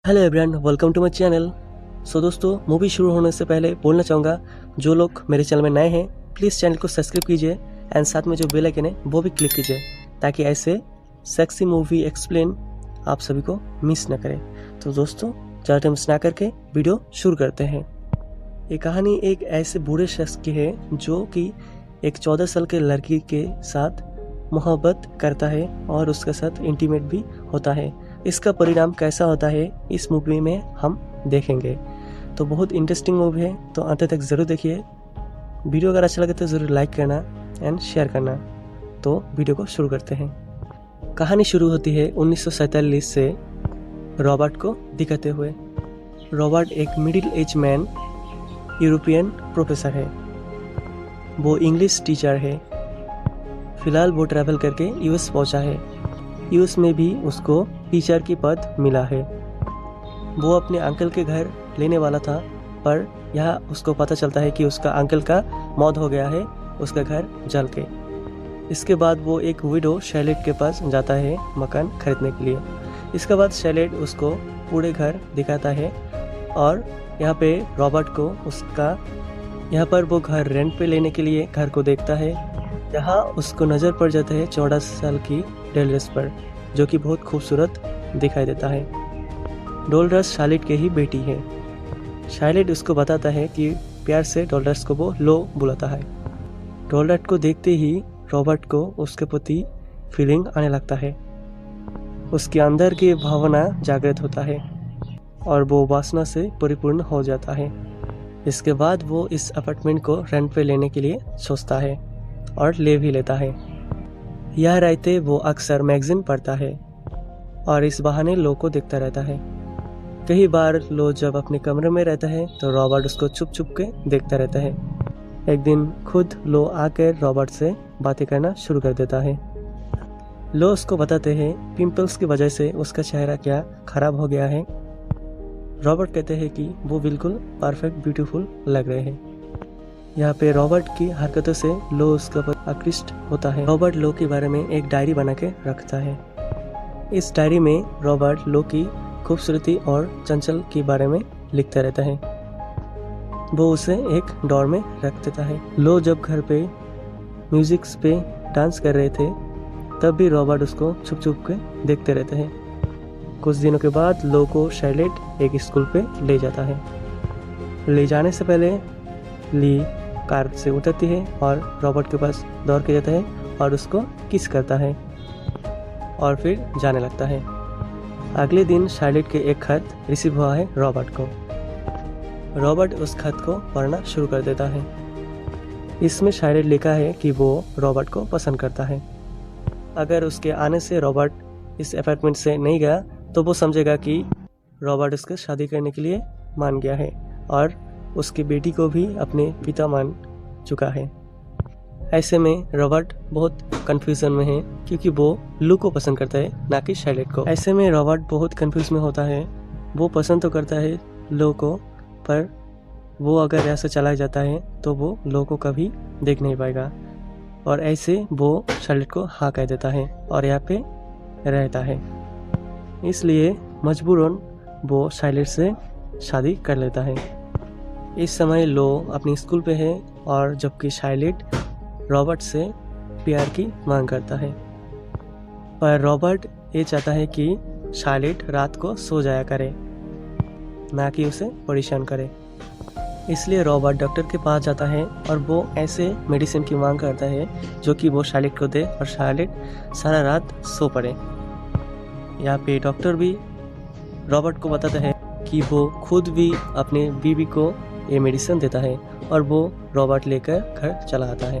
Hello everyone, welcome to my channel. So दोस्तों, movie शुरू होने से पहले बोलना चाहूँगा, जो लोग मेरे चैनल में नए हैं प्लीज़ चैनल को सब्सक्राइब कीजिए एंड साथ में जो बेल आइकन है वो भी क्लिक कीजिए ताकि ऐसे सेक्सी मूवी एक्सप्लेन आप सभी को मिस न करें। तो दोस्तों, ज़्यादा टाइम ना करके वीडियो शुरू करते हैं। ये कहानी एक ऐसे बूढ़े शख्स की है जो कि एक 14 साल के लड़की के साथ मोहब्बत करता है और उसके साथ इंटीमेट भी होता है। इसका परिणाम कैसा होता है इस मूवी में हम देखेंगे। तो बहुत इंटरेस्टिंग मूवी है, तो अंत तक ज़रूर देखिए। वीडियो अगर अच्छा लगे तो ज़रूर लाइक करना एंड शेयर करना। तो वीडियो को शुरू करते हैं। कहानी शुरू होती है 1947 से रॉबर्ट को दिखाते हुए। रॉबर्ट एक middle age man European professor है। वो इंग्लिश टीचर है। फिलहाल वो ट्रैवल करके यूएस पहुंचा है। यूएस में भी उसको टीचर की पद मिला है। वो अपने अंकल के घर लेने वाला था, पर यहाँ उसको पता चलता है कि उसका अंकल का मौत हो गया है, उसका घर जल के। इसके बाद वो एक विडो शैलेट के पास जाता है मकान खरीदने के लिए। इसके बाद शैलेट उसको पूरे घर दिखाता है और यहाँ पे रॉबर्ट को यहाँ पर वो घर रेंट पे लेने के लिए घर को देखता है। यहाँ उसको नज़र पड़ जाता है 14 साल की डोल्रेस पर, जो कि बहुत खूबसूरत दिखाई देता है। डोल्रेस शार्लेट की ही बेटी है। शार्लेट उसको बताता है कि प्यार से डोल्रेस को वो लो बुलाता है। डोल्रेस को देखते ही रॉबर्ट को उसके प्रति फीलिंग आने लगता है। उसके अंदर की भावना जागृत होता है और वो वासना से परिपूर्ण हो जाता है। इसके बाद वो इस अपार्टमेंट को रेंट पे लेने के लिए सोचता है और ले भी लेता है। यह रहते वो अक्सर मैगजीन पढ़ता है और इस बहाने लो को देखता रहता है। कई बार लो जब अपने कमरे में रहता है तो रॉबर्ट उसको छुप छुप के देखता रहता है। एक दिन खुद लो आकर रॉबर्ट से बातें करना शुरू कर देता है। लो उसको बताते हैं पिंपल्स की वजह से उसका चेहरा क्या खराब हो गया है। रॉबर्ट कहते हैं कि वो बिल्कुल परफेक्ट ब्यूटीफुल लग रहे हैं। यहाँ पे रॉबर्ट की हरकतों से लो उसके ऊपर आकृष्ट होता है। रॉबर्ट लो के बारे में एक डायरी बना के रखता है। इस डायरी में रॉबर्ट लो की खूबसूरती और चंचल के बारे में लिखता रहता है। वो उसे एक ड्रॉअर में रख देता है। लो जब घर पे म्यूजिक पे डांस कर रहे थे तब भी रॉबर्ट उसको छुप छुप के देखते रहते हैं। कुछ दिनों के बाद लो को शार्लेट एक स्कूल पे ले जाता है। ले जाने से पहले ली कार से उतरती है और रॉबर्ट के पास दौड़ के जाता है और उसको किस करता है और फिर जाने लगता है। अगले दिन शार्लेट के एक खत रिसीव हुआ है रॉबर्ट को। रॉबर्ट उस खत को पढ़ना शुरू कर देता है। इसमें शार्लेट लिखा है कि वो रॉबर्ट को पसंद करता है। अगर उसके आने से रॉबर्ट इस अपार्टमेंट से नहीं गया तो वो समझेगा कि रॉबर्ट उसके शादी करने के लिए मान गया है और उसकी बेटी को भी अपने पिता मान चुका है। ऐसे में रॉबर्ट बहुत कंफ्यूजन में है क्योंकि वो लू को पसंद करता है, ना कि शार्लेट को। ऐसे में रॉबर्ट बहुत कंफ्यूज में होता है। वो पसंद तो करता है लो को, पर वो अगर यहाँ से चला जाता है तो वो लो को कभी देख नहीं पाएगा और ऐसे वो शार्लेट को हाँ कह देता है और यहाँ पे रहता है। इसलिए मजबूरन वो शार्लेट से शादी कर लेता है। इस समय लो अपनी स्कूल पे है और जबकि शार्लेट रॉबर्ट से प्यार की मांग करता है, पर रॉबर्ट ये चाहता है कि शार्लेट रात को सो जाया करे, ना कि उसे परेशान करे। इसलिए रॉबर्ट डॉक्टर के पास जाता है और वो ऐसे मेडिसिन की मांग करता है जो कि वो शार्लेट को दे और शार्लेट सारा रात सो पड़े। यहाँ पे डॉक्टर भी रॉबर्ट को बताता है कि वो खुद भी अपने बीवी को ये मेडिसिन देता है और वो रॉबर्ट लेकर घर चला आता है।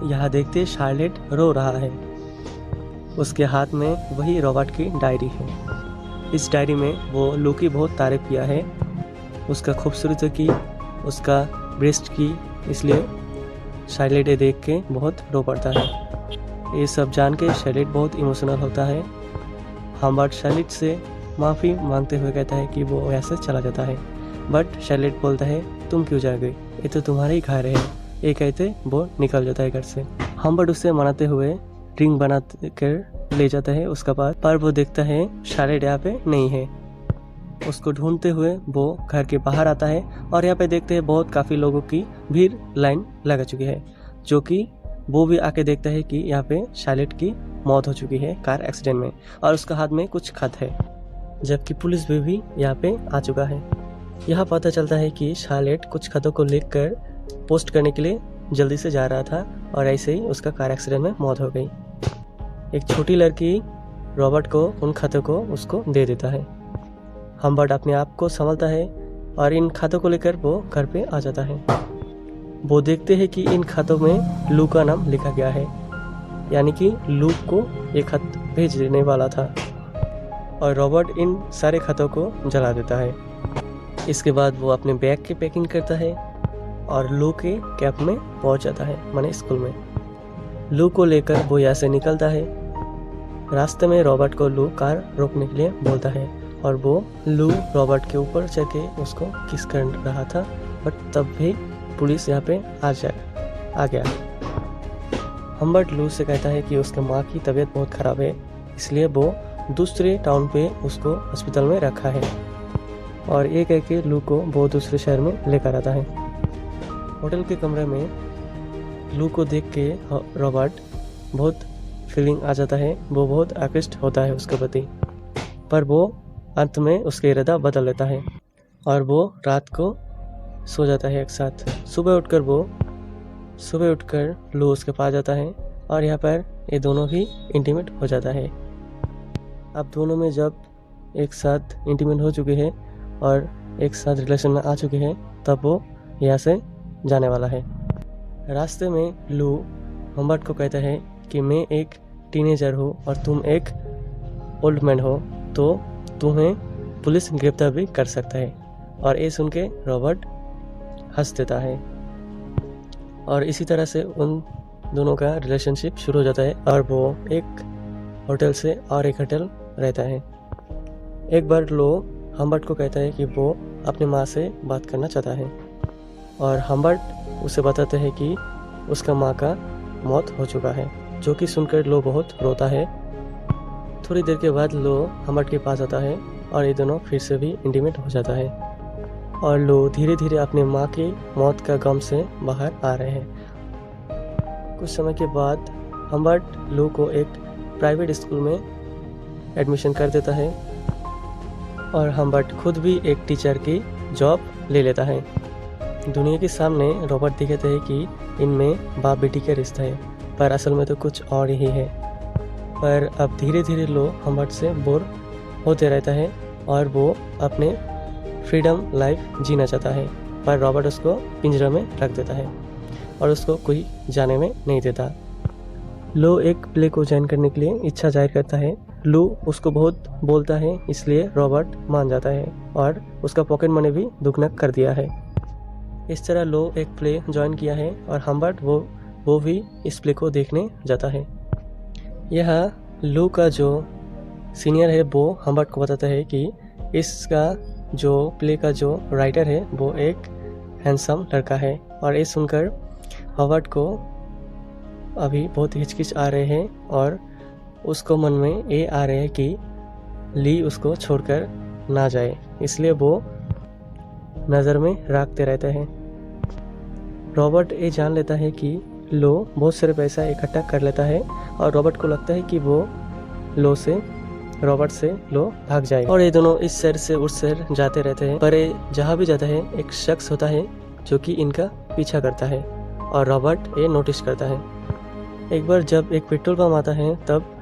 यहाँ देखते शार्लेट रो रहा है। उसके हाथ में वही रॉबर्ट की डायरी है। इस डायरी में वो लो की बहुत तारीफ किया है, उसका खूबसूरती की, उसका ब्रेस्ट की। इसलिए शार्लेट ये देख के बहुत रो पड़ता है। ये सब जान के शार्लेट बहुत इमोशनल होता है। हम्बर्ट शार्लेट से माफ़ी मांगते हुए कहता है कि वो ऐसे चला जाता है, बट शार्लेट बोलता है तुम क्यों जा गई, ये तो तुम्हारा ही घर है। ये कहते वो निकल जाता है घर से। हम्बर्ट उसे मनाते हुए रिंग बना कर ले जाता है उसका पास, पर वो देखता है शार्लेट यहाँ पे नहीं है। उसको ढूंढते हुए वो घर के बाहर आता है और यहाँ पे देखते हैं बहुत काफ़ी लोगों की भीड़ लाइन लगा चुकी है, जो कि वो भी आके देखता है कि यहाँ पे शार्लेट की मौत हो चुकी है कार एक्सीडेंट में और उसका हाथ में कुछ खत है, जबकि पुलिस भी यहाँ पे आ चुका है। यहाँ पता चलता है कि शार्लेट कुछ खतों को लिखकर पोस्ट करने के लिए जल्दी से जा रहा था और ऐसे ही उसका कार एक्सीडेंट में मौत हो गई। एक छोटी लड़की रॉबर्ट को उन खतों को उसको दे देता है। हम्बर्ट अपने आप को संभालता है और इन खातों को लेकर वो घर पे आ जाता है। वो देखते हैं कि इन खातों में लू का नाम लिखा गया है, यानी कि लू को ये खत भेज देने वाला था। और रॉबर्ट इन सारे खतों को जला देता है। इसके बाद वो अपने बैग की पैकिंग करता है और लू के कैंप में पहुंच जाता है, माने स्कूल में। लू को लेकर वो यहाँ से निकलता है। रास्ते में रॉबर्ट को लू कार रोकने के लिए बोलता है और वो लू रॉबर्ट के ऊपर चढ़ के उसको किस कर रहा था, बट तब भी पुलिस यहाँ पे आ गया। हम्बर्ट लू से कहता है कि उसके माँ की तबीयत बहुत ख़राब है, इसलिए वो दूसरे टाउन पे उसको हॉस्पिटल में रखा है। और ये कह के लू को वो दूसरे शहर में लेकर आता है। होटल के कमरे में लू को देख के रॉबर्ट बहुत फीलिंग आ जाता है, वो बहुत आकृष्ट होता है उसके प्रति। पर वो अंत में उसका इरादा बदल लेता है और वो रात को सो जाता है एक साथ। सुबह उठकर लू उसके पास जाता है और यहाँ पर ये दोनों ही इंटीमेट हो जाता है। अब दोनों में जब एक साथ इंटीमेट हो चुके हैं और एक साथ रिलेशन में आ चुके हैं, तब वो यहाँ से जाने वाला है। रास्ते में लू हम्बर्ट को कहता है कि मैं एक टीनेजर हूँ और तुम एक ओल्ड मैन हो, तो तुम्हें पुलिस गिरफ्तार भी कर सकता है। और ये सुन के रॉबर्ट हंस देता है और इसी तरह से उन दोनों का रिलेशनशिप शुरू हो जाता है और वो एक होटल से और एक होटल रहता है। एक बार लो हम्बर्ट को कहता है कि वो अपनी माँ से बात करना चाहता है और हम्बर्ट उसे बताते हैं कि उसका माँ का मौत हो चुका है, जो कि सुनकर लो बहुत रोता है। थोड़ी देर के बाद लो हम्बर्ट के पास आता है और ये दोनों फिर से भी इंटीमेट हो जाता है और लो धीरे धीरे अपने माँ की मौत का गम से बाहर आ रहे हैं। कुछ समय के बाद हम्बर्ट लो को एक प्राइवेट स्कूल में एडमिशन कर देता है और हम्बर्ट खुद भी एक टीचर की जॉब ले लेता है। दुनिया के सामने रॉबर्ट दिखाते हैं कि इनमें बाप बेटी का रिश्ता है, पर असल में तो कुछ और ही है। पर अब धीरे धीरे लो हम्बर्ट से बोर होते रहता है और वो अपने फ्रीडम लाइफ जीना चाहता है, पर रॉबर्ट उसको पिंजरा में रख देता है और उसको कोई जाने में नहीं देता। लो एक प्ले को ज्वाइन करने के लिए इच्छा जाहिर करता है। लो उसको बहुत बोलता है, इसलिए रॉबर्ट मान जाता है और उसका पॉकेट मनी भी दुगना कर दिया है। इस तरह लो एक प्ले ज्वाइन किया है और हम्बर्ट वो भी इस प्ले को देखने जाता है। यहाँ लो का जो सीनियर है वो हम्बर्ट को बताता है कि इसका जो प्ले का जो राइटर है वो एक हैंडसम लड़का है। और ये सुनकर हम्बर्ट को अभी बहुत हिचकिच आ रहे हैं और उसको मन में ये आ रहे हैं कि ली उसको छोड़कर ना जाए, इसलिए वो नज़र में रखते रहते हैं। रॉबर्ट ये जान लेता है कि लो बहुत सारे पैसा इकट्ठा कर लेता है और रॉबर्ट को लगता है कि वो रॉबर्ट से लो भाग जाए और ये दोनों इस शहर से उस शहर जाते रहते हैं। पर ये जहाँ भी जाता है एक शख्स होता है जो कि इनका पीछा करता है और रॉबर्ट ये नोटिस करता है। एक बार जब एक पेट्रोल पंप आता है तब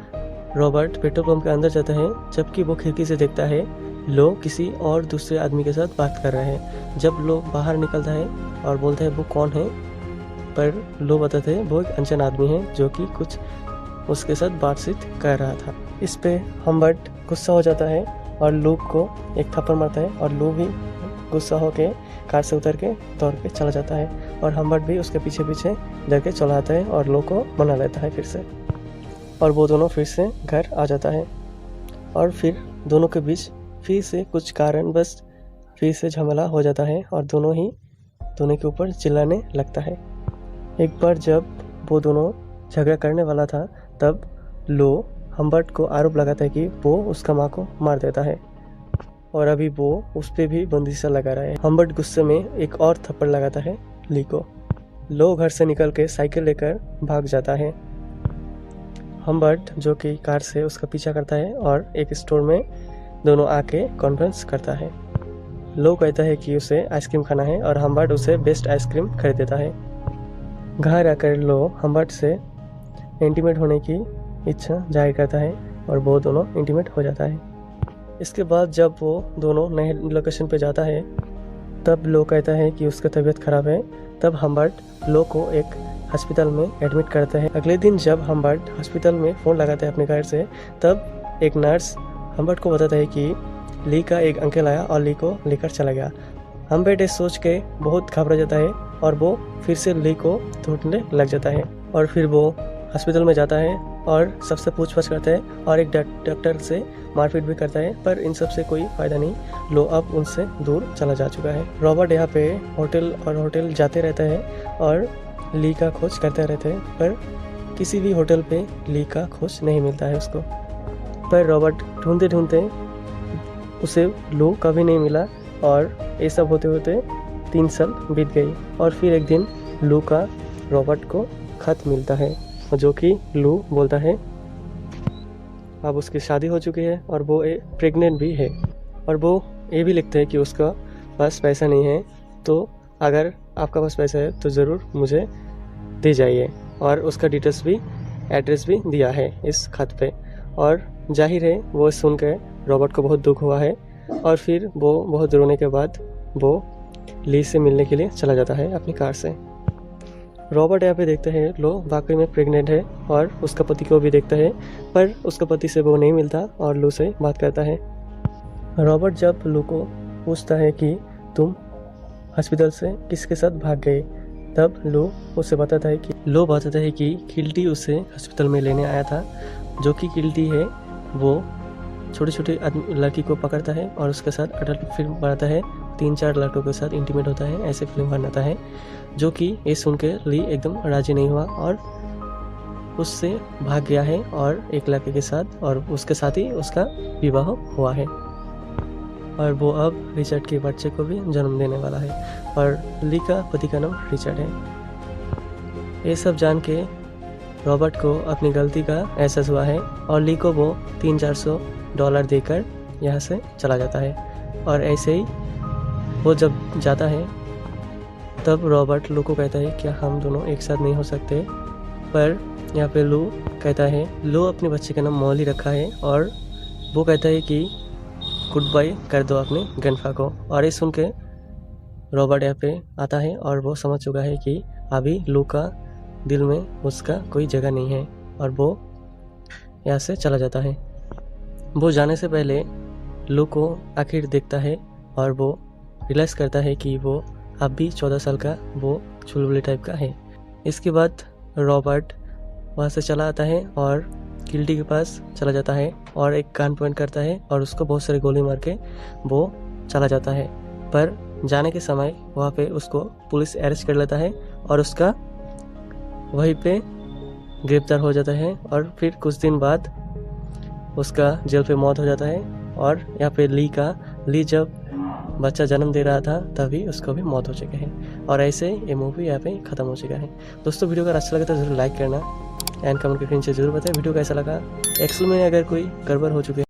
रॉबर्ट पेट्रोल पंप के अंदर जाता है, जबकि वो खिड़की से देखता है लो किसी और दूसरे आदमी के साथ बात कर रहे हैं। जब लो बाहर निकलता है और बोलता है वो कौन है, पर लो बताते हैं वो एक अनजान आदमी है जो कि कुछ उसके साथ बातचीत कर रहा था। इस पे हम्बर्ट गुस्सा हो जाता है और लो को एक थप्पड़ मारता है और लो भी गुस्सा होके कार से उतर के दौड़ के चला जाता है और हम्बर्ट भी उसके पीछे पीछे जाके चला आता है और लो को मना लेता है फिर से, और वो दोनों फिर से घर आ जाता है। और फिर दोनों के बीच फिर से कुछ कारण बस फिर से झमेला हो जाता है और दोनों के ऊपर चिल्लाने लगता है। एक बार जब वो दोनों झगड़ा करने वाला था तब लो हम्बर्ट को आरोप लगाता है कि वो उसका माँ को मार देता है। और अभी वो उस पे भी बंदिशा लगा रहा है। हम्बर्ट गुस्से में एक और थप्पड़ लगाता है ली को। लो घर से निकल के साइकिल लेकर भाग जाता है। हम्बर्ट जो कि कार से उसका पीछा करता है और एक स्टोर में दोनों आके कॉन्फ्रेंस करता है। लो कहता है कि उसे आइसक्रीम खाना है और हम्बर्ट उसे बेस्ट आइसक्रीम खरीद देता है। घर आकर लो हम्बर्ट से इंटीमेट होने की इच्छा जाहिर करता है और वो दोनों इंटीमेट हो जाता है। इसके बाद जब वो दोनों नए लोकेशन पे जाता है तब लो कहता है कि उसका तबीयत खराब है। तब हम्बर्ट लो को एक हॉस्पिटल में एडमिट करता है। अगले दिन जब हम्बर्ट हॉस्पिटल में फ़ोन लगाता है अपने घर से, तब एक नर्स हम्बर्ट को बताता है कि ली का एक अंकल आया और ली को लेकर चला गया। हम्बर्ट ये सोच के बहुत घबरा जाता है और वो फिर से ली को ढूंढने लग जाता है और फिर वो हॉस्पिटल में जाता है और सबसे पूछताछ करता है और एक डॉक्टर से मारपीट भी करता है, पर इन सब से कोई फ़ायदा नहीं। लो अब उनसे दूर चला जा चुका है। रॉबर्ट यहाँ पे होटल जाते रहता है और ली का खोज करते रहते हैं, पर किसी भी होटल पे ली का खोज नहीं मिलता है उसको। पर रॉबर्ट ढूंढते ढूंढते उसे लो कभी नहीं मिला और ये सब होते होते 3 साल बीत गई। और फिर एक दिन लू का रॉबर्ट को खत मिलता है जो कि लू बोलता है अब उसकी शादी हो चुकी है और वो प्रेग्नेंट भी है। और वो ये भी लिखते हैं कि उसका पास पैसा नहीं है, तो अगर आपका पास पैसा है तो ज़रूर मुझे दे जाइए। और उसका डिटेल्स भी, एड्रेस भी दिया है इस खत पे। और जाहिर है वो सुन कर रॉबर्ट को बहुत दुख हुआ है और फिर वो बहुत रोने के बाद वो ली से मिलने के लिए चला जाता है अपनी कार से। रॉबर्ट यहाँ पे देखता है लो वाकई में प्रेग्नेंट है और उसका पति को भी देखता है, पर उसका पति से वो नहीं मिलता और लू से बात करता है। रॉबर्ट जब लू को पूछता है कि तुम हॉस्पिटल से किसके साथ भाग गए, तब लू उसे बताता है कि किल्टी उसे हॉस्पिटल में लेने आया था। जो कि किल्टी है वो छोटे छोटे लड़की को पकड़ता है और उसके साथ अडल्ट फिल्म बनाता है। 3-4 लड़कों के साथ इंटीमेट होता है, ऐसे फिल्म बनाता है। जो कि ये सुन के ली एकदम राजी नहीं हुआ और उससे भाग गया है और एक लड़के के साथ, और उसके साथ ही उसका विवाह हुआ है और वो अब रिचर्ड के बच्चे को भी जन्म देने वाला है और ली का पति का नाम रिचर्ड है। ये सब जान के रॉबर्ट को अपनी गलती का एहसास हुआ है और ली को वो $300-400 देकर यहाँ से चला जाता है। और ऐसे ही वो जब जाता है तब रॉबर्ट लू को कहता है क्या हम दोनों एक साथ नहीं हो सकते, पर यहाँ पे लू कहता है, लू अपने बच्चे का नाम मॉली रखा है और वो कहता है कि गुड बाय कर दो अपने ग्रैंडफा को। और ये सुन के रॉबर्ट यहाँ पे आता है और वो समझ चुका है कि अभी लू का दिल में उसका कोई जगह नहीं है और वो यहाँ से चला जाता है। वो जाने से पहले लू को आखिर देखता है और वो रियलाइज़ करता है कि वो अब भी 14 साल का वो चुलबुले टाइप का है। इसके बाद रॉबर्ट वहाँ से चला आता है और किल्टी के पास चला जाता है और एक गन पॉइंट करता है और उसको बहुत सारी गोली मार के वो चला जाता है। पर जाने के समय वहाँ पे उसको पुलिस अरेस्ट कर लेता है और उसका वहीं पे गिरफ्तार हो जाता है और फिर कुछ दिन बाद उसका जेल पे मौत हो जाता है। और यहाँ पे ली जब बच्चा जन्म दे रहा था तभी उसको भी मौत हो चुकी है। और ऐसे ये मूवी यहाँ पे ख़त्म हो चुका है। दोस्तों वीडियो अगर अच्छा लगा तो ज़रूर लाइक करना एंड कमेंट करके नीचे जरूर बताएं वीडियो कैसा लगा। एक्चुअल में अगर कोई गड़बड़ हो चुकी है